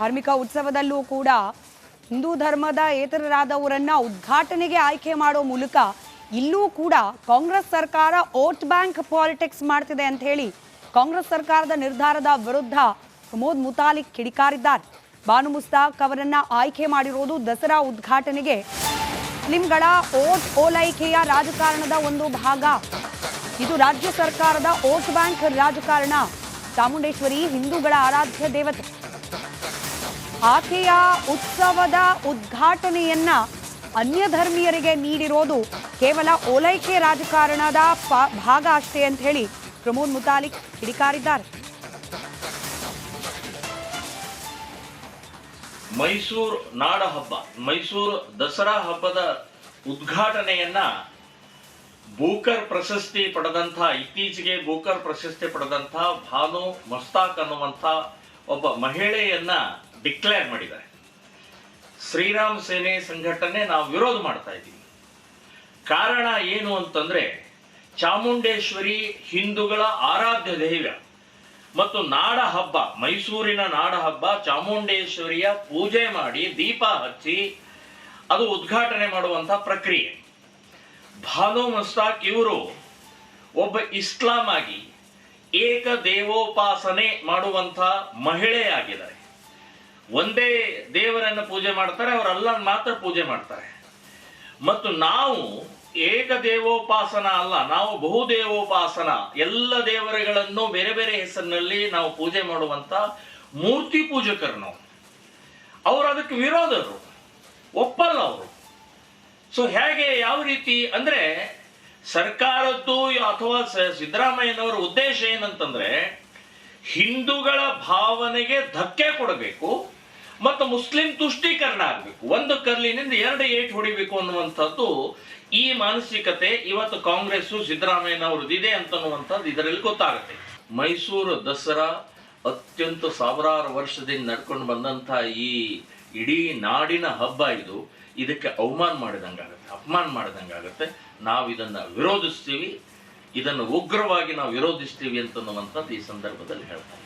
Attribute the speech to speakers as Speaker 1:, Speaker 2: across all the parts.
Speaker 1: ಧಾರ್ಮಿಕ ಉತ್ಸವದಲ್ಲೂ ಕೂಡ ಹಿಂದೂ ಧರ್ಮದ ಏತರರಾದವರನ್ನ ಉದ್ಘಾಟನೆಗೆ ಆಯ್ಕೆ ಮಾಡೋ ಮೂಲಕ ಇಲ್ಲೂ ಕೂಡ ಕಾಂಗ್ರೆಸ್ ಸರ್ಕಾರ ವೋಟ್ ಬ್ಯಾಂಕ್ ಪಾಲಿಟಿಕ್ಸ್ ಮಾಡ್ತಿದೆ ಅಂತ ಹೇಳಿ ಕಾಂಗ್ರೆಸ್ ಸರ್ಕಾರದ ನಿರ್ಧಾರದ ವಿರುದ್ಧ ಪ್ರಮೋದ್ ಮುತಾಲಿಕ್ ಕಿಡಿಕಾರಿದ್ದಾರೆ. ಬಾನು ಮುಸ್ತಾಕ್ ಅವರನ್ನ ಆಯ್ಕೆ ಮಾಡಿರೋದು ದಸರಾ ಉದ್ಘಾಟನೆಗೆ ಮುಸ್ಲಿಂಗಳ ವೋಟ್ ಓಲೈಕೆಯ ರಾಜಕಾರಣದ ಒಂದು ಭಾಗ. ಇದು ರಾಜ್ಯ ಸರ್ಕಾರದ ವೋಟ್ ಬ್ಯಾಂಕ್ ರಾಜಕಾರಣ. ಚಾಮುಂಡೇಶ್ವರಿ ಹಿಂದೂಗಳ ಆರಾಧ್ಯ ದೇವತೆ. ಆಕೆಯ ಉತ್ಸವದ ಉದ್ಘಾಟನೆಯನ್ನ ಅನ್ಯ ಧರ್ಮೀಯರಿಗೆ ನೀಡಿರೋದು ಕೇವಲ ಓಲೈಕೆ ರಾಜಕಾರಣದ ಭಾಗ ಅಷ್ಟೇ ಅಂತ ಹೇಳಿ ಪ್ರಮೋದ್ ಮುತಾಲಿಕ್ ಕಿಡಿಕಾರಿದ್ದಾರೆ.
Speaker 2: ಮೈಸೂರು ನಾಡ ಹಬ್ಬ, ಮೈಸೂರು ದಸರಾ ಹಬ್ಬದ ಉದ್ಘಾಟನೆಯನ್ನ ಬೂಕರ್ ಪ್ರಶಸ್ತಿ ಪಡೆದಂಥ, ಇತ್ತೀಚೆಗೆ ಬೂಕರ್ ಪ್ರಶಸ್ತಿ ಪಡೆದಂಥ ಬಾನು ಮುಸ್ತಾಕ್ ಅನ್ನುವಂಥ ಒಬ್ಬ ಮಹಿಳೆಯನ್ನ ಡಿಕ್ಲೇರ್ ಮಾಡಿದ್ದಾರೆ. ಶ್ರೀರಾಮ್ ಸೇನೆ ಸಂಘಟನೆ ನಾವು ವಿರೋಧ ಮಾಡ್ತಾ ಇದ್ದೀವಿ. ಕಾರಣ ಏನು ಅಂತಂದ್ರೆ, ಚಾಮುಂಡೇಶ್ವರಿ ಹಿಂದೂಗಳ ಆರಾಧ್ಯ ದೈವ ಮತ್ತು ನಾಡ ಹಬ್ಬ, ಮೈಸೂರಿನ ನಾಡ ಹಬ್ಬ, ಚಾಮುಂಡೇಶ್ವರಿಯ ಪೂಜೆ ಮಾಡಿ ದೀಪ ಹಚ್ಚಿ ಅದು ಉದ್ಘಾಟನೆ ಮಾಡುವಂಥ ಪ್ರಕ್ರಿಯೆ. ಬಾನು ಮುಸ್ತಾಕ್ ಇವರು ಒಬ್ಬ ಇಸ್ಲಾಂ ಆಗಿ ಏಕ ದೇವೋಪಾಸನೆ ಮಾಡುವಂಥ ಮಹಿಳೆಯಾಗಿದ್ದಾರೆ. ಒಂದೇ ದೇವರನ್ನು ಪೂಜೆ ಮಾಡ್ತಾರೆ, ಅವರು ಅಲ್ಲನ್ನು ಮಾತ್ರ ಪೂಜೆ ಮಾಡ್ತಾರೆ. ಮತ್ತು ನಾವು ಏಕ ದೇವೋಪಾಸನ ಅಲ್ಲ, ನಾವು ಬಹುದೇವೋಪಾಸನ, ಎಲ್ಲ ದೇವರುಗಳನ್ನು ಬೇರೆ ಬೇರೆ ಹೆಸರಿನಲ್ಲಿ ನಾವು ಪೂಜೆ ಮಾಡುವಂತ ಮೂರ್ತಿ ಪೂಜಕರು ನಾವು. ಅವರು ಅದಕ್ಕೆ ವಿರೋಧರು, ಒಪ್ಪಲ್ಲ ಅವರು. ಸೊ ಹೇಗೆ, ಯಾವ ರೀತಿ ಅಂದ್ರೆ, ಸರ್ಕಾರದ್ದು ಅಥವಾ ಸಿದ್ದರಾಮಯ್ಯನವರ ಉದ್ದೇಶ ಏನಂತಂದ್ರೆ ಹಿಂದೂಗಳ ಭಾವನೆಗೆ ಧಕ್ಕೆ ಕೊಡಬೇಕು ಮತ್ತು ಮುಸ್ಲಿಂ ತುಷ್ಟೀಕರಣ ಆಗಬೇಕು, ಒಂದು ಕರ್ಲಿನಿಂದ ಎರಡು ಏಟು ಹೊಡಿಬೇಕು ಅನ್ನುವಂಥದ್ದು ಈ ಮಾನಸಿಕತೆ ಇವತ್ತು ಕಾಂಗ್ರೆಸ್ ಸಿದ್ದರಾಮಯ್ಯನವ್ರದ್ದು ಇದೆ ಅಂತನ್ನುವಂಥದ್ದು ಇದರಲ್ಲಿ ಗೊತ್ತಾಗುತ್ತೆ. ಮೈಸೂರು ದಸರಾ ಅತ್ಯಂತ ಸಾವಿರಾರು ವರ್ಷದಿಂದ ನಡ್ಕೊಂಡು ಬಂದಂಥ ಈ ಇಡೀ ನಾಡಿನ ಹಬ್ಬ ಇದು. ಇದಕ್ಕೆ ಅವಮಾನ ಮಾಡಿದಂಗಾಗುತ್ತೆ, ಅಪಮಾನ ಮಾಡಿದಂಗಾಗುತ್ತೆ. ನಾವು ಇದನ್ನ ವಿರೋಧಿಸ್ತೀವಿ, ಇದನ್ನು ಉಗ್ರವಾಗಿ ನಾವು ವಿರೋಧಿಸ್ತೀವಿ ಅಂತನ್ನುವಂಥದ್ದು ಈ ಸಂದರ್ಭದಲ್ಲಿ ಹೇಳ್ತಾರೆ.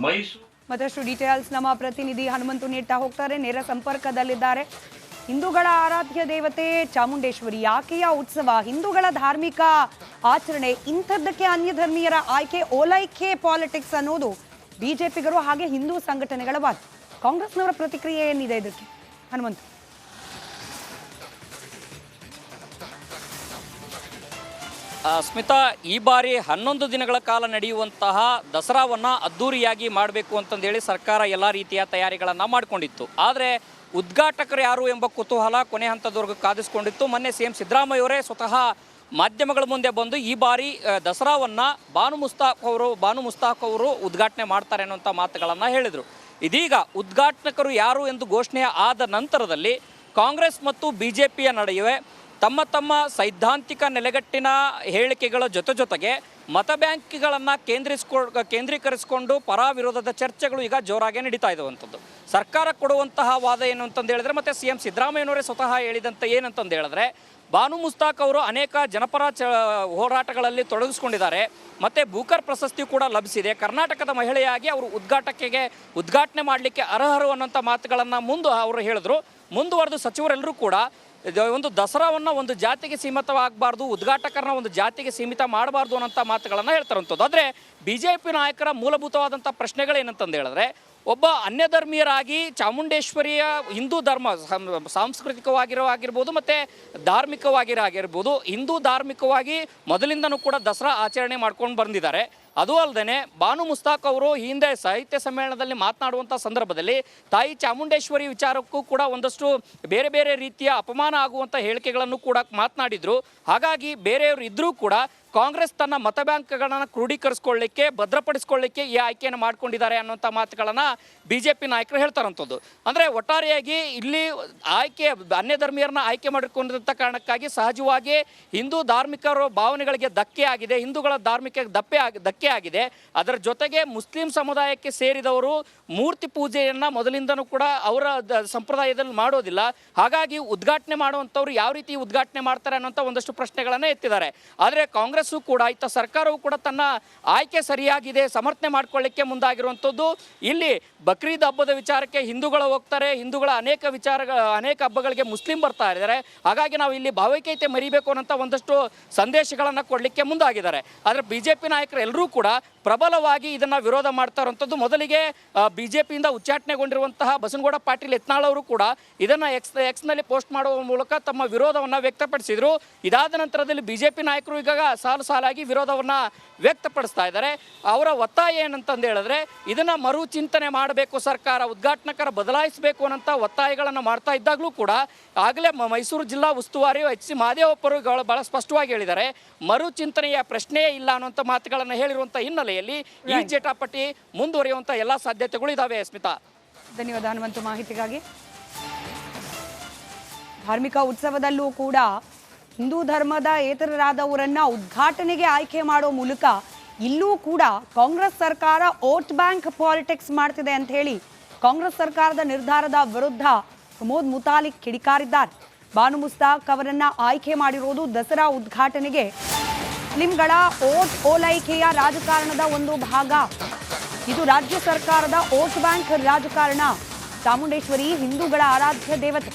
Speaker 2: ಮೈಸೂರು
Speaker 1: ಮತ್ತಷ್ಟು ಡೀಟೇಲ್ಸ್ ನಮ್ಮ ಪ್ರತಿನಿಧಿ ಹನುಮಂತು ನೀಡ್ತಾ ಹೋಗ್ತಾರೆ, ನೇರ ಸಂಪರ್ಕದಲ್ಲಿದ್ದಾರೆ. ಹಿಂದೂಗಳ ಆರಾಧ್ಯ ದೇವತೆ ಚಾಮುಂಡೇಶ್ವರಿ, ಆಕೆಯ ಉತ್ಸವ, ಹಿಂದೂಗಳ ಧಾರ್ಮಿಕ ಆಚರಣೆ, ಇಂಥದ್ದಕ್ಕೆ ಅನ್ಯ ಧರ್ಮೀಯರ ಆಯ್ಕೆ, ಓಲೈಕೆ ಪಾಲಿಟಿಕ್ಸ್ ಅನ್ನೋದು ಬಿಜೆಪಿಗರು ಹಾಗೆ ಹಿಂದೂ ಸಂಘಟನೆಗಳ ವಾದ. ಕಾಂಗ್ರೆಸ್ನವರ ಪ್ರತಿಕ್ರಿಯೆ ಏನಿದೆ ಇದಕ್ಕೆ ಹನುಮಂತು?
Speaker 3: ಸ್ಮಿತಾ, ಈ ಬಾರಿ 11 ದಿನಗಳ ಕಾಲ ನಡೆಯುವಂತಹ ದಸರಾವನ್ನು ಅದ್ದೂರಿಯಾಗಿ ಮಾಡಬೇಕು ಅಂತಂದೇಳಿ ಸರ್ಕಾರ ಎಲ್ಲ ರೀತಿಯ ತಯಾರಿಗಳನ್ನು ಮಾಡಿಕೊಂಡಿತ್ತು. ಆದರೆ ಉದ್ಘಾಟಕರು ಯಾರು ಎಂಬ ಕುತೂಹಲ ಕೊನೆ ಹಂತದವರೆಗೂ ಕಾದಿಸ್ಕೊಂಡಿತ್ತು. ಮೊನ್ನೆ CM ಸಿದ್ದರಾಮಯ್ಯವರೇ ಸ್ವತಃ ಮಾಧ್ಯಮಗಳ ಮುಂದೆ ಬಂದು ಈ ಬಾರಿ ದಸರಾವನ್ನು ಬಾನು ಮುಸ್ತಾಕ್ ಅವರು ಉದ್ಘಾಟನೆ ಮಾಡ್ತಾರೆ ಅನ್ನುವಂಥ ಮಾತುಗಳನ್ನು ಹೇಳಿದರು. ಇದೀಗ ಉದ್ಘಾಟಕರು ಯಾರು ಎಂದು ಘೋಷಣೆ ಆದ ನಂತರದಲ್ಲಿ ಕಾಂಗ್ರೆಸ್ ಮತ್ತು BJPಯ ನಡುವೆ ತಮ್ಮ ತಮ್ಮ ಸೈದ್ಧಾಂತಿಕ ನೆಲೆಗಟ್ಟಿನ ಹೇಳಿಕೆಗಳ ಜೊತೆಗೆ ಮತ ಬ್ಯಾಂಕ್ಗಳನ್ನು ಕೇಂದ್ರೀಕರಿಸಿಕೊಂಡು ಪರ ವಿರೋಧದ ಚರ್ಚೆಗಳು ಈಗ ಜೋರಾಗಿ ನಡೀತಾ ಇರುವಂಥದ್ದು. ಸರ್ಕಾರ ಕೊಡುವಂತಹ ವಾದ ಏನು ಅಂತಂದು ಹೇಳಿದ್ರೆ, ಮತ್ತು CM ಸಿದ್ದರಾಮಯ್ಯನವರೇ ಸ್ವತಃ ಹೇಳಿದಂತೆ ಏನಂತಂದು ಹೇಳಿದ್ರೆ, ಬಾನು ಮುಸ್ತಾಕ್ ಅವರು ಅನೇಕ ಜನಪರ ಹೋರಾಟಗಳಲ್ಲಿ ತೊಡಗಿಸ್ಕೊಂಡಿದ್ದಾರೆ, ಮತ್ತು ಬೂಕರ್ ಪ್ರಶಸ್ತಿ ಕೂಡ ಲಭಿಸಿದೆ. ಕರ್ನಾಟಕದ ಮಹಿಳೆಯಾಗಿ ಅವರು ಉದ್ಘಾಟನೆ ಮಾಡಲಿಕ್ಕೆ ಅರ್ಹರು ಅನ್ನೋಂಥ ಮಾತುಗಳನ್ನು ಅವರು ಹೇಳಿದ್ರು. ಮುಂದುವರೆದು ಸಚಿವರೆಲ್ಲರೂ ಕೂಡ ಒಂದು ದಸರಾವನ್ನು ಒಂದು ಜಾತಿಗೆ ಸೀಮಿತವಾಗಬಾರ್ದು, ಉದ್ಘಾಟಕರನ್ನ ಒಂದು ಜಾತಿಗೆ ಸೀಮಿತ ಮಾಡಬಾರ್ದು ಅನ್ನೋಂಥ ಮಾತುಗಳನ್ನು ಹೇಳ್ತಾರಂಥದ್ದು. ಆದರೆ BJP ನಾಯಕರ ಮೂಲಭೂತವಾದಂಥ ಪ್ರಶ್ನೆಗಳೇನಂತಂದು ಹೇಳಿದ್ರೆ, ಒಬ್ಬ ಅನ್ಯ ಧರ್ಮೀಯರಾಗಿ ಚಾಮುಂಡೇಶ್ವರಿಯ ಹಿಂದೂ ಧರ್ಮ ಸಾಂಸ್ಕೃತಿಕವಾಗಿರ್ಬೋದು ಮತ್ತು ಧಾರ್ಮಿಕವಾಗಿರ್ಬೋದು, ಹಿಂದೂ ಧಾರ್ಮಿಕವಾಗಿ ಮೊದಲಿಂದನೂ ಕೂಡ ದಸರಾ ಆಚರಣೆ ಮಾಡ್ಕೊಂಡು ಬಂದಿದ್ದಾರೆ. ಅದು ಅಲ್ಲದೆ ಬಾನು ಮುಸ್ತಾಕ್ ಅವರು ಹಿಂದೆ ಸಾಹಿತ್ಯ ಸಮ್ಮೇಳನದಲ್ಲಿ ಮಾತನಾಡುವಂಥ ಸಂದರ್ಭದಲ್ಲಿ ತಾಯಿ ಚಾಮುಂಡೇಶ್ವರಿ ವಿಚಾರಕ್ಕೂ ಕೂಡ ಒಂದಷ್ಟು ಬೇರೆ ಬೇರೆ ರೀತಿಯ ಅಪಮಾನ ಆಗುವಂಥ ಹೇಳಿಕೆಗಳನ್ನು ಕೂಡ ಮಾತನಾಡಿದರು. ಹಾಗಾಗಿ ಬೇರೆಯವರು ಇದ್ದರೂ ಕೂಡ ಕಾಂಗ್ರೆಸ್ ತನ್ನ ಮತ ಬ್ಯಾಂಕ್ಗಳನ್ನು ಕ್ರೋಢೀಕರಿಸಿಕೊಳ್ಳಿಕ್ಕೆ, ಭದ್ರಪಡಿಸಿಕೊಳ್ಳಿಕ್ಕೆ ಈ ಆಯ್ಕೆಯನ್ನು ಮಾಡ್ಕೊಂಡಿದ್ದಾರೆ ಅನ್ನೋಂಥ ಮಾತುಗಳನ್ನು BJP ನಾಯಕರು ಹೇಳ್ತಾರಂಥದ್ದು. ಅಂದರೆ ಒಟ್ಟಾರೆಯಾಗಿ ಇಲ್ಲಿ ಅನ್ಯ ಧರ್ಮೀಯರನ್ನ ಆಯ್ಕೆ ಮಾಡಿಕೊಂಡಿದ್ದ ಕಾರಣಕ್ಕಾಗಿ ಸಹಜವಾಗಿ ಹಿಂದೂ ಧಾರ್ಮಿಕರ ಭಾವನೆಗಳಿಗೆ ಧಕ್ಕೆ ಆಗಿದೆ, ಹಿಂದೂಗಳ ಧಾರ್ಮಿಕ ಧಕ್ಕೆ ಆಗಿದೆ. ಅದರ ಜೊತೆಗೆ ಮುಸ್ಲಿಂ ಸಮುದಾಯಕ್ಕೆ ಸೇರಿದವರು ಮೂರ್ತಿ ಪೂಜೆಯನ್ನು ಮೊದಲಿಂದನೂ ಕೂಡ ಅವರ ಸಂಪ್ರದಾಯದಲ್ಲಿ ಮಾಡೋದಿಲ್ಲ. ಹಾಗಾಗಿ ಉದ್ಘಾಟನೆ ಮಾಡುವಂಥವ್ರು ಯಾವ ರೀತಿ ಉದ್ಘಾಟನೆ ಮಾಡ್ತಾರೆ ಅನ್ನೋಂಥ ಒಂದಷ್ಟು ಪ್ರಶ್ನೆಗಳನ್ನು ಎತ್ತಿದ್ದಾರೆ. ಆದರೆ ಕಾಂಗ್ರೆಸ್ ಕಾಂಗ್ರೆಸ್ಸು ಕೂಡ ಇತ್ತ ಸರ್ಕಾರವು ಕೂಡ ತನ್ನ ಆಯ್ಕೆ ಸರಿಯಾಗಿದೆ ಸಮರ್ಥನೆ ಮಾಡ್ಕೊಳ್ಳಿಕ್ಕೆ ಮುಂದಾಗಿರುವಂಥದ್ದು. ಇಲ್ಲಿ ಬಕ್ರೀದ್ ಹಬ್ಬದ ವಿಚಾರಕ್ಕೆ ಹಿಂದೂಗಳು ಹೋಗ್ತಾರೆ, ಹಿಂದೂಗಳ ಅನೇಕ ಹಬ್ಬಗಳಿಗೆ ಮುಸ್ಲಿಂ ಬರ್ತಾ ಇದ್ದಾರೆ. ಹಾಗಾಗಿ ನಾವು ಇಲ್ಲಿ ಭಾವೈಕ್ಯತೆ ಮರಿಬೇಕು ಅನ್ನೋಂಥ ಒಂದಷ್ಟು ಸಂದೇಶಗಳನ್ನು ಕೊಡಲಿಕ್ಕೆ ಮುಂದಾಗಿದ್ದಾರೆ. ಆದರೆ BJP ನಾಯಕರು ಎಲ್ಲರೂ ಕೂಡ ಪ್ರಬಲವಾಗಿ ಇದನ್ನು ವಿರೋಧ ಮಾಡ್ತಾ ಇರುವಂಥದ್ದು. ಮೊದಲಿಗೆ BJPಯಿಂದ ಉಚ್ಚಾಟನೆಗೊಂಡಿರುವಂತಹ ಬಸನಗೌಡ ಪಾಟೀಲ್ ಯತ್ನಾಳ್ ಅವರು ಕೂಡ ಇದನ್ನು ಎಕ್ಸ್ನಲ್ಲಿ ಪೋಸ್ಟ್ ಮಾಡುವ ಮೂಲಕ ತಮ್ಮ ವಿರೋಧವನ್ನು ವ್ಯಕ್ತಪಡಿಸಿದರು. ಇದಾದ ನಂತರದಲ್ಲಿ BJP ನಾಯಕರು ಈಗ ಸಾಲಾಗಿ ವಿರೋಧವನ್ನು ವ್ಯಕ್ತಪಡಿಸ್ತಾ ಇದ್ದಾರೆ. ಅವರ ಒತ್ತಾಯ ಏನಂತಂದು ಹೇಳಿದ್ರೆ ಇದನ್ನು ಮರು ಚಿಂತನೆ ಮಾಡಬೇಕು, ಸರ್ಕಾರ ಉದ್ಘಾಟನಕರ ಬದಲಾಯಿಸಬೇಕು ಅನ್ನೋಂಥ ಒತ್ತಾಯಗಳನ್ನು ಮಾಡ್ತಾ ಇದ್ದಾಗಲೂ ಕೂಡ ಆಗಲೇ ಮೈಸೂರು ಜಿಲ್ಲಾ ಉಸ್ತುವಾರಿ HC ಮಹದೇವಪ್ಪರು ಭಾಳ ಸ್ಪಷ್ಟವಾಗಿ ಹೇಳಿದ್ದಾರೆ, ಮರು ಚಿಂತನೆಯ ಪ್ರಶ್ನೆಯೇ ಇಲ್ಲ ಅನ್ನುವಂಥ ಮಾತುಗಳನ್ನು ಹೇಳಿರುವಂಥ ಹಿನ್ನೆಲೆಯಲ್ಲಿ ಈ ಜಟಾಪಟಿ ಮುಂದುವರಿಯುವಂಥ ಎಲ್ಲ ಸಾಧ್ಯತೆಗಳು ಇದಾವೆ. ಸ್ಮಿತಾ,
Speaker 1: ಧನ್ಯವಾದ ಹನುಮಂತು ಮಾಹಿತಿಗಾಗಿ. ಧಾರ್ಮಿಕ ಉತ್ಸವದಲ್ಲೂ ಕೂಡ ಹಿಂದೂ ಧರ್ಮದ ಏತರರಾದವರನ್ನ ಉದ್ಘಾಟನೆಗೆ ಆಯ್ಕೆ ಮಾಡೋ ಮೂಲಕ ಇಲ್ಲೂ ಕೂಡ ಕಾಂಗ್ರೆಸ್ ಸರ್ಕಾರ ವೋಟ್ ಬ್ಯಾಂಕ್ ಪಾಲಿಟಿಕ್ಸ್ ಮಾಡ್ತಿದೆ ಅಂತ ಹೇಳಿ ಕಾಂಗ್ರೆಸ್ ಸರ್ಕಾರದ ನಿರ್ಧಾರದ ವಿರುದ್ಧ ಪ್ರಮೋದ್ ಮುತಾಲಿಕ್ ಕಿಡಿಕಾರಿದ್ದಾರೆ. ಬಾನು ಮುಸ್ತಾಕ್ ಅವರನ್ನ ಆಯ್ಕೆ ಮಾಡಿರೋದು ದಸರಾ ಉದ್ಘಾಟನೆಗೆ ಮುಸ್ಲಿಂಗಳ ವೋಟ್ ಓಲೈಕೆಯ ರಾಜಕಾರಣದ ಒಂದು ಭಾಗ. ಇದು ರಾಜ್ಯ ಸರ್ಕಾರದ ವೋಟ್ ಬ್ಯಾಂಕ್ ರಾಜಕಾರಣ. ಚಾಮುಂಡೇಶ್ವರಿ ಹಿಂದೂಗಳ ಆರಾಧ್ಯ ದೇವತೆ.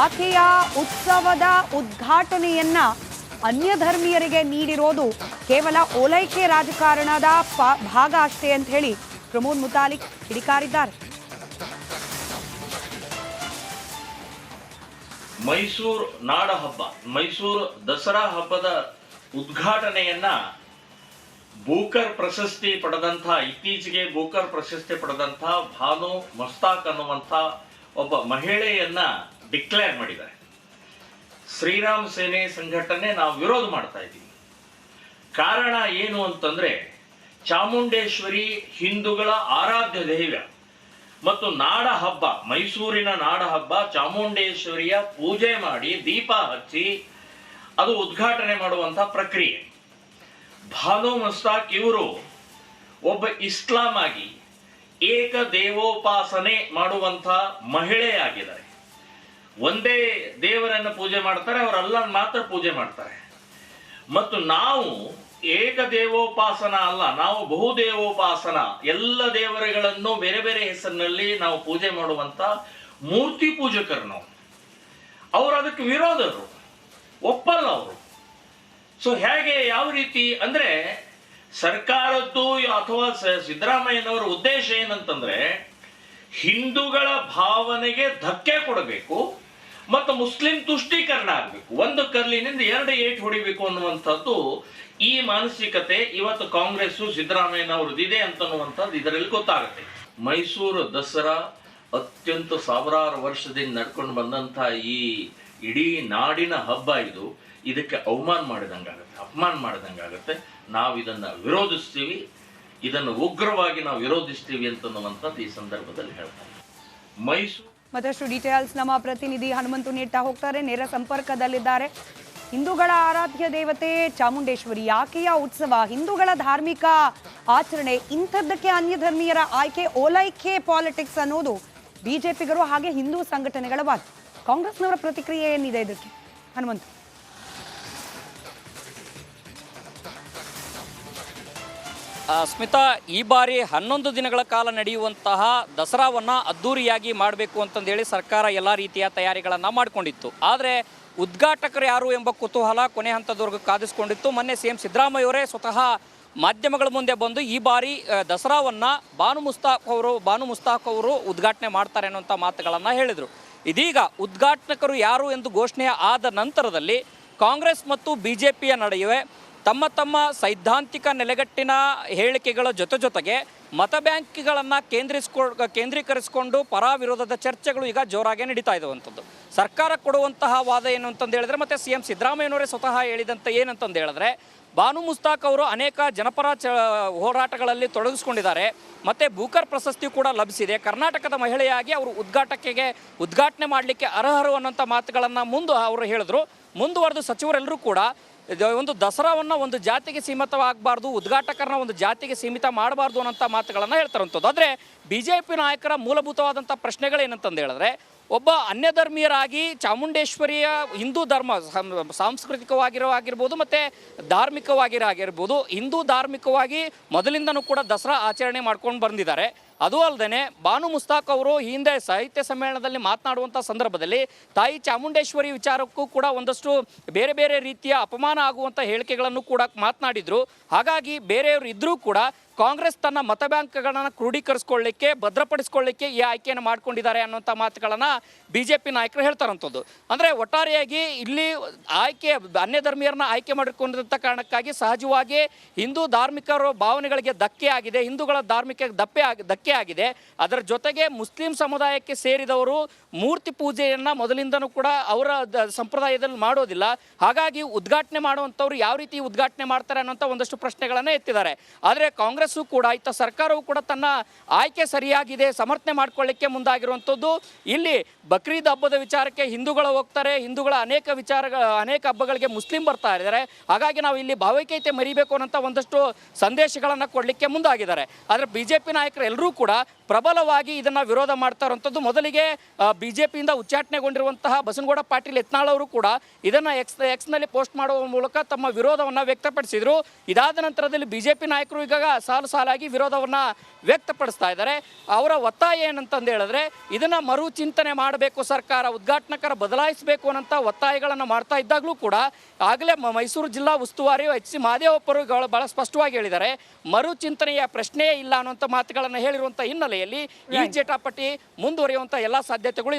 Speaker 1: ಆಕೆಯ ಉತ್ಸವದ ಉದ್ಘಾಟನೆಯನ್ನ ಅನ್ಯ ಧರ್ಮೀಯರಿಗೆ ನೀಡಿರೋದು ಕೇವಲ ಓಲೈಕೆ ರಾಜಕಾರಣದ ಭಾಗ ಅಷ್ಟೇ ಅಂತ ಹೇಳಿ ಪ್ರಮೋದ್ ಮುತಾಲಿಕ್ ಕಿಡಿಕಾರಿದ್ದಾರೆ.
Speaker 2: ಮೈಸೂರು ನಾಡ ಹಬ್ಬ, ಮೈಸೂರು ದಸರಾ ಹಬ್ಬದ ಉದ್ಘಾಟನೆಯನ್ನ ಬೂಕರ್ ಪ್ರಶಸ್ತಿ ಪಡೆದಂಥ, ಇತ್ತೀಚೆಗೆ ಬೂಕರ್ ಪ್ರಶಸ್ತಿ ಪಡೆದಂಥ ಭಾನು ಮುಸ್ತಾಕ್ ಅನ್ನುವಂಥ ಒಬ್ಬ ಮಹಿಳೆಯನ್ನ ಡಿಕ್ಲೇರ್ ಮಾಡಿದ್ದಾರೆ. ಶ್ರೀರಾಮ್ ಸೇನೆ ಸಂಘಟನೆ ನಾವು ವಿರೋಧ ಮಾಡ್ತಾ ಇದ್ದೀವಿ. ಕಾರಣ ಏನು ಅಂತಂದ್ರೆ ಚಾಮುಂಡೇಶ್ವರಿ ಹಿಂದೂಗಳ ಆರಾಧ್ಯ ದೈವ ಮತ್ತು ನಾಡ ಹಬ್ಬ, ಮೈಸೂರಿನ ನಾಡ ಹಬ್ಬ, ಚಾಮುಂಡೇಶ್ವರಿಯ ಪೂಜೆ ಮಾಡಿ ದೀಪ ಹಚ್ಚಿ ಅದು ಉದ್ಘಾಟನೆ ಮಾಡುವಂಥ ಪ್ರಕ್ರಿಯೆ. ಭಾನು ಮುಸ್ತಾಕ್ ಇವರು ಒಬ್ಬ ಇಸ್ಲಾಂ ಆಗಿ ಏಕ ದೇವೋಪಾಸನೆ ಮಾಡುವಂಥ ಮಹಿಳೆಯಾಗಿದ್ದಾರೆ. ಒಂದೇ ದೇವರನ್ನು ಪೂಜೆ ಮಾಡ್ತಾರೆ, ಅವರು ಅಲ್ಲನ್ನು ಮಾತ್ರ ಪೂಜೆ ಮಾಡ್ತಾರೆ. ಮತ್ತು ನಾವು ಏಕ ದೇವೋಪಾಸನ ಅಲ್ಲ, ನಾವು ಬಹುದೇವೋಪಾಸನ, ಎಲ್ಲ ದೇವರುಗಳನ್ನು ಬೇರೆ ಬೇರೆ ಹೆಸರಿನಲ್ಲಿ ನಾವು ಪೂಜೆ ಮಾಡುವಂತ ಮೂರ್ತಿ ಪೂಜಕರು ನಾವು. ಅವರು ಅದಕ್ಕೆ ವಿರೋಧರು, ಒಪ್ಪಲ್ಲ ಅವರು. ಸೊ ಹೇಗೆ, ಯಾವ ರೀತಿ ಅಂದ್ರೆ ಸರ್ಕಾರದ್ದು ಅಥವಾ ಸಿದ್ದರಾಮಯ್ಯನವರ ಉದ್ದೇಶ ಏನಂತಂದ್ರೆ ಹಿಂದೂಗಳ ಭಾವನೆಗೆ ಧಕ್ಕೆ ಕೊಡಬೇಕು ಮತ್ತು ಮುಸ್ಲಿಂ ತುಷ್ಟೀಕರಣ ಆಗಬೇಕು, ಒಂದು ಕಲ್ಲಿನಿಂದ ಎರಡು ಏಟು ಹೊಡಿಬೇಕು ಅನ್ನುವಂಥದ್ದು ಈ ಮಾನಸಿಕತೆ ಇವತ್ತು ಕಾಂಗ್ರೆಸ್ ಸಿದ್ದರಾಮಯ್ಯನವ್ರದ್ದು ಇದೆ ಅಂತನ್ನುವಂಥದ್ದು ಇದರಲ್ಲಿ ಗೊತ್ತಾಗುತ್ತೆ. ಮೈಸೂರು ದಸರಾ ಅತ್ಯಂತ ಸಾವಿರಾರು ವರ್ಷದಿಂದ ನಡ್ಕೊಂಡು ಬಂದಂಥ ಈ ಇಡೀ ನಾಡಿನ ಹಬ್ಬ ಇದು. ಇದಕ್ಕೆ ಅವಮಾನ ಮಾಡಿದಂಗಾಗುತ್ತೆ, ಅಪಮಾನ ಮಾಡಿದಂಗಾಗುತ್ತೆ. ನಾವು ಇದನ್ನು ವಿರೋಧಿಸ್ತೀವಿ, ಇದನ್ನು ಉಗ್ರವಾಗಿ ನಾವು ವಿರೋಧಿಸ್ತೀವಿ ಅಂತನ್ನುವಂಥದ್ದು ಈ ಸಂದರ್ಭದಲ್ಲಿ ಹೇಳ್ತಾರೆ. ಮೈಸೂರು
Speaker 1: ಮತ್ತಷ್ಟು ಡೀಟೇಲ್ಸ್ ನಮ್ಮ ಪ್ರತಿನಿಧಿ ಹನುಮಂತು ನೀಡ್ತಾ ಹೋಗ್ತಾರೆ, ನೇರ ಸಂಪರ್ಕದಲ್ಲಿದ್ದಾರೆ. ಹಿಂದೂಗಳ ಆರಾಧ್ಯ ದೇವತೆ ಚಾಮುಂಡೇಶ್ವರಿ, ಆಕೆಯ ಉತ್ಸವ, ಹಿಂದೂಗಳ ಧಾರ್ಮಿಕ ಆಚರಣೆ, ಇಂಥದ್ದಕ್ಕೆ ಅನ್ಯ ಧರ್ಮೀಯರ ಆಯ್ಕೆ, ಓಲೈಕೆ ಪಾಲಿಟಿಕ್ಸ್ ಅನ್ನೋದು ಬಿಜೆಪಿಗರು ಹಾಗೆ ಹಿಂದೂ ಸಂಘಟನೆಗಳ ವಾದ. ಕಾಂಗ್ರೆಸ್ನವರ ಪ್ರತಿಕ್ರಿಯೆ ಏನಿದೆ ಇದಕ್ಕೆ ಹನುಮಂತು?
Speaker 3: ಸ್ಮಿತಾ, ಈ ಬಾರಿ 11 ದಿನಗಳ ಕಾಲ ನಡೆಯುವಂತಹ ದಸರಾವನ್ನು ಅದ್ಧೂರಿಯಾಗಿ ಮಾಡಬೇಕು ಅಂತಂದೇಳಿ ಸರ್ಕಾರ ಎಲ್ಲ ರೀತಿಯ ತಯಾರಿಗಳನ್ನು ಮಾಡಿಕೊಂಡಿತ್ತು. ಆದರೆ ಉದ್ಘಾಟಕರು ಯಾರು ಎಂಬ ಕುತೂಹಲ ಕೊನೆ ಹಂತದವರೆಗೂ ಕಾದಿಸ್ಕೊಂಡಿತ್ತು. ಮೊನ್ನೆ CM ಸಿದ್ದರಾಮಯ್ಯವರೇ ಸ್ವತಃ ಮಾಧ್ಯಮಗಳ ಮುಂದೆ ಬಂದು ಈ ಬಾರಿ ದಸರಾವನ್ನು ಬಾನು ಮುಸ್ತಾಕ್ ಅವರು ಉದ್ಘಾಟನೆ ಮಾಡ್ತಾರೆ ಅನ್ನುವಂಥ ಮಾತುಗಳನ್ನು ಹೇಳಿದರು. ಇದೀಗ ಉದ್ಘಾಟಕರು ಯಾರು ಎಂದು ಘೋಷಣೆ ಆದ ನಂತರದಲ್ಲಿ ಕಾಂಗ್ರೆಸ್ ಮತ್ತು BJPಯ ನಡುವೆ ತಮ್ಮ ಸೈದ್ಧಾಂತಿಕ ನೆಲೆಗಟ್ಟಿನ ಹೇಳಿಕೆಗಳ ಜೊತೆಗೆ ಮತ ಬ್ಯಾಂಕ್ಗಳನ್ನು ಕೇಂದ್ರೀಕರಿಸಿಕೊಂಡು ಪರ ವಿರೋಧದ ಚರ್ಚೆಗಳು ಈಗ ಜೋರಾಗಿ ನಡೀತಾ ಇರುವಂಥದ್ದು. ಸರ್ಕಾರ ಕೊಡುವಂತಹ ವಾದ ಏನು ಅಂತಂದು ಹೇಳಿದ್ರೆ, ಮತ್ತು CM ಸಿದ್ದರಾಮಯ್ಯನವರೇ ಸ್ವತಃ ಹೇಳಿದಂತೆ ಏನಂತಂದು ಹೇಳಿದ್ರೆ, ಬಾನು ಮುಸ್ತಾಕ್ ಅವರು ಅನೇಕ ಜನಪರ ಹೋರಾಟಗಳಲ್ಲಿ ತೊಡಗಿಸ್ಕೊಂಡಿದ್ದಾರೆ, ಮತ್ತು ಬೂಕರ್ ಪ್ರಶಸ್ತಿ ಕೂಡ ಲಭಿಸಿದೆ. ಕರ್ನಾಟಕದ ಮಹಿಳೆಯಾಗಿ ಅವರು ಉದ್ಘಾಟನೆ ಮಾಡಲಿಕ್ಕೆ ಅರ್ಹರು ಅನ್ನೋಂಥ ಮಾತುಗಳನ್ನು ಅವರು ಹೇಳಿದ್ರು. ಮುಂದುವರೆದು ಸಚಿವರೆಲ್ಲರೂ ಕೂಡ ಒಂದು ದಸರಾವನ್ನು ಒಂದು ಜಾತಿಗೆ ಸೀಮಿತವಾಗಬಾರ್ದು, ಉದ್ಘಾಟಕರನ್ನ ಒಂದು ಜಾತಿಗೆ ಸೀಮಿತ ಮಾಡಬಾರ್ದು ಅನ್ನೋಂಥ ಮಾತುಗಳನ್ನು ಹೇಳ್ತಾರಂಥದ್ದು. ಆದರೆ BJP ನಾಯಕರ ಮೂಲಭೂತವಾದಂಥ ಪ್ರಶ್ನೆಗಳೇನಂತಂದು ಹೇಳಿದ್ರೆ, ಒಬ್ಬ ಅನ್ಯಧರ್ಮೀಯರಾಗಿ ಚಾಮುಂಡೇಶ್ವರಿಯ ಹಿಂದೂ ಧರ್ಮ ಸಾಂಸ್ಕೃತಿಕವಾಗಿರ್ಬೋದು ಮತ್ತು ಧಾರ್ಮಿಕವಾಗಿರ್ಬೋದು, ಹಿಂದೂ ಧಾರ್ಮಿಕವಾಗಿ ಮೊದಲಿಂದನೂ ಕೂಡ ದಸರಾ ಆಚರಣೆ ಮಾಡ್ಕೊಂಡು ಬಂದಿದ್ದಾರೆ. ಅದು ಅಲ್ಲದೆ ಬಾನು ಮುಸ್ತಾಕ್ ಅವರು ಹಿಂದೆ ಸಾಹಿತ್ಯ ಸಮ್ಮೇಳನದಲ್ಲಿ ಮಾತನಾಡುವಂಥ ಸಂದರ್ಭದಲ್ಲಿ ತಾಯಿ ಚಾಮುಂಡೇಶ್ವರಿ ವಿಚಾರಕ್ಕೂ ಕೂಡ ಒಂದಷ್ಟು ಬೇರೆ ಬೇರೆ ರೀತಿಯ ಅಪಮಾನ ಆಗುವಂಥ ಹೇಳಿಕೆಗಳನ್ನು ಕೂಡ ಮಾತನಾಡಿದರು. ಹಾಗಾಗಿ ಬೇರೆಯವರು ಇದ್ದರೂ ಕೂಡ ಕಾಂಗ್ರೆಸ್ ತನ್ನ ಮತ ಬ್ಯಾಂಕ್ಗಳನ್ನು ಕ್ರೋಢೀಕರಿಸ್ಕೊಳ್ಳಿಕ್ಕೆ, ಭದ್ರಪಡಿಸ್ಕೊಳ್ಳಿಕ್ಕೆ ಈ ಆಯ್ಕೆಯನ್ನು ಮಾಡ್ಕೊಂಡಿದ್ದಾರೆ ಅನ್ನೋಂಥ ಮಾತುಗಳನ್ನು BJP ನಾಯಕರು ಹೇಳ್ತಾರಂಥದ್ದು. ಅಂದರೆ ಒಟ್ಟಾರೆಯಾಗಿ ಇಲ್ಲಿ ಆಯ್ಕೆ ಅನ್ಯ ಧರ್ಮೀಯರನ್ನ ಆಯ್ಕೆ ಮಾಡಿಕೊಂಡಿದ್ದಂಥ ಕಾರಣಕ್ಕಾಗಿ ಸಹಜವಾಗಿ ಹಿಂದೂ ಧಾರ್ಮಿಕರ ಭಾವನೆಗಳಿಗೆ ಧಕ್ಕೆ ಆಗಿದೆ, ಹಿಂದೂಗಳ ಧಾರ್ಮಿಕ ಧಕ್ಕೆ ಆಗಿದೆ. ಅದರ ಜೊತೆಗೆ ಮುಸ್ಲಿಂ ಸಮುದಾಯಕ್ಕೆ ಸೇರಿದವರು ಮೂರ್ತಿ ಪೂಜೆಯನ್ನು ಮೊದಲಿಂದನೂ ಕೂಡ ಅವರ ಸಂಪ್ರದಾಯದಲ್ಲಿ ಮಾಡೋದಿಲ್ಲ. ಹಾಗಾಗಿ ಉದ್ಘಾಟನೆ ಮಾಡುವಂಥವ್ರು ಯಾವ ರೀತಿ ಉದ್ಘಾಟನೆ ಮಾಡ್ತಾರೆ ಅನ್ನೋಂಥ ಒಂದಷ್ಟು ಪ್ರಶ್ನೆಗಳನ್ನು ಎತ್ತಿದ್ದಾರೆ. ಆದರೆ ಕಾಂಗ್ರೆಸ್ಸು ಕೂಡ ಇತ್ತ ಸರ್ಕಾರವು ಕೂಡ ತನ್ನ ಆಯ್ಕೆ ಸರಿಯಾಗಿದೆ ಸಮರ್ಥನೆ ಮಾಡ್ಕೊಳ್ಳಿಕ್ಕೆ ಮುಂದಾಗಿರುವಂಥದ್ದು. ಇಲ್ಲಿ ಬಕ್ರೀದ್ ಹಬ್ಬದ ವಿಚಾರಕ್ಕೆ ಹಿಂದೂಗಳು ಹೋಗ್ತಾರೆ, ಹಿಂದೂಗಳ ಅನೇಕ ಹಬ್ಬಗಳಿಗೆ ಮುಸ್ಲಿಂ ಬರ್ತಾ ಇದ್ದಾರೆ. ಹಾಗಾಗಿ ನಾವು ಇಲ್ಲಿ ಭಾವೈಕ್ಯತೆ ಮರಿಬೇಕು ಅನ್ನೋಂಥ ಒಂದಷ್ಟು ಸಂದೇಶಗಳನ್ನು ಕೊಡಲಿಕ್ಕೆ ಮುಂದಾಗಿದ್ದಾರೆ. ಆದರೆ BJP ನಾಯಕರು ಎಲ್ಲರೂ ಕೂಡ ಪ್ರಬಲವಾಗಿ ಇದನ್ನು ವಿರೋಧ ಮಾಡ್ತಾ ಇರುವಂಥದ್ದು. ಮೊದಲಿಗೆ BJPಯಿಂದ ಉಚ್ಚಾಟನೆಗೊಂಡಿರುವಂತಹ ಬಸನಗೌಡ ಪಾಟೀಲ್ ಯತ್ನಾಳ್ ಅವರು ಕೂಡ ಇದನ್ನು ಎಕ್ಸ್ನಲ್ಲಿ ಪೋಸ್ಟ್ ಮಾಡುವ ಮೂಲಕ ತಮ್ಮ ವಿರೋಧವನ್ನು ವ್ಯಕ್ತಪಡಿಸಿದರು. ಇದಾದ ನಂತರದಲ್ಲಿ BJP ನಾಯಕರು ಈಗ ಸಾಲಾಗಿ ವಿರೋಧವನ್ನು ವ್ಯಕ್ತಪಡಿಸ್ತಾ ಇದ್ದಾರೆ. ಅವರ ಒತ್ತಾಯ ಏನಂತಂದು ಹೇಳಿದ್ರೆ ಇದನ್ನು ಮರು ಚಿಂತನೆ ಮಾಡಬೇಕು, ಸರ್ಕಾರ ಉದ್ಘಾಟನಕರ ಬದಲಾಯಿಸಬೇಕು ಅನ್ನೋಂಥ ಒತ್ತಾಯಗಳನ್ನು ಮಾಡ್ತಾ ಇದ್ದಾಗಲೂ ಕೂಡ ಆಗಲೇ ಮೈಸೂರು ಜಿಲ್ಲಾ ಉಸ್ತುವಾರಿ HC ಮಹದೇವಪ್ಪರು ಬಹಳ ಸ್ಪಷ್ಟವಾಗಿ ಹೇಳಿದ್ದಾರೆ, ಮರು ಚಿಂತನೆಯ ಪ್ರಶ್ನೆಯೇ ಇಲ್ಲ ಅನ್ನುವಂಥ ಮಾತುಗಳನ್ನು ಹೇಳಿರುವಂಥ ಹಿನ್ನೆಲೆಯಲ್ಲಿ ಈ ಜಟಾಪಟಿ ಮುಂದುವರಿಯುವಂಥ ಎಲ್ಲ ಸಾಧ್ಯತೆಗಳು